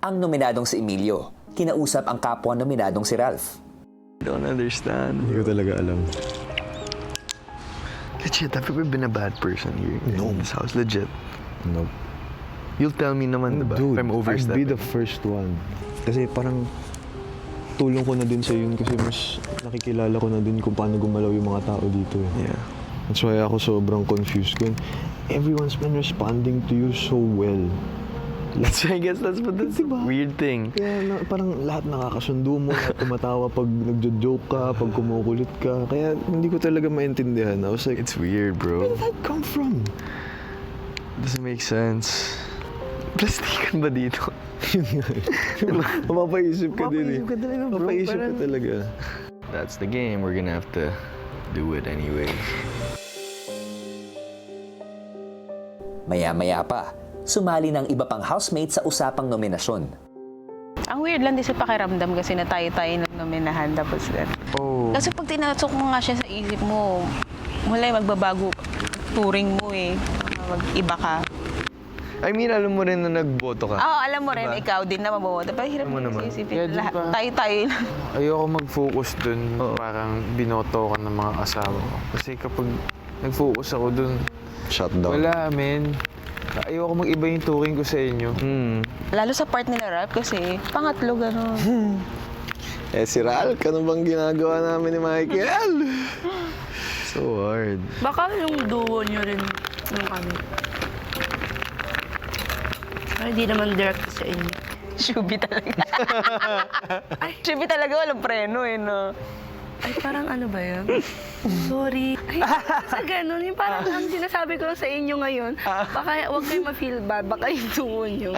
ang nominadong si Emilio. Kinausap ang kapwa nominadong si Ralph. I don't understand. Hindi ko talaga alam. Legit, have you ever been a bad person here in this house? Legit. Nope. You'll tell me naman, diba? Dude, if I'm I'd be overstepping. the first one. Kasi parang tulong ko na din sa yun kasi mas nakikilala ko na din kung paano gumalaw yung mga tao dito. Yeah. That's why ako sobrang confused ko. Everyone's been responding to you so well. So I guess that's weird thing. Kaya parang lahat nakakasundo mo, lahat tumatawa pag nagjo-joke ka, pag kumukulit ka. Kaya hindi ko talaga maintindihan. I was like, It's weird, bro. where did that come from? Doesn't make sense. Plastikan ba dito? Mapapaisip ka din eh. Mapapaisip ka talaga, bro. Mapapaisip ka Parang- talaga. That's the game. We're gonna have to do it anyway. Maya-maya pa, sumali ng iba pang housemate sa usapang nominasyon. Ang weird lang din sa pakiramdam kasi na tayo-tayo nung nominahan tapos then. Oh. Kasi pag tinasok mo nga siya sa isip mo, wala magbabago touring mo eh. Mag-iba ka. I mean, alam mo rin na nagboto ka. Oo, alam mo rin, Diba? ikaw din na mababoto. Pero hirap Alam mo din naman. sa isipin. Yeah, di Lahat, ba? tayo-tayo lang. Ayoko mag-focus dun, Oo. parang binoto ko ng mga asawa ko. Kasi kapag nag-focus ako dun, Shutdown. wala, men. Ayoko mag-iba yung touring ko sa inyo. Lalo sa part nila rap kasi pangatlo gano'n. Eh si Ralph, ano bang ginagawa namin ni Michael? So hard. Baka yung duo nyo rin yung kami. Ay, di naman direct sa inyo. Shubi talaga. Shubi talaga walang preno eh, no? Ay, parang ano ba yun? Sorry. Ay, sa ganun, yung parang ang sinasabi ko lang sa inyo ngayon, baka huwag kayo ma-feel bad, baka yung duo nyo.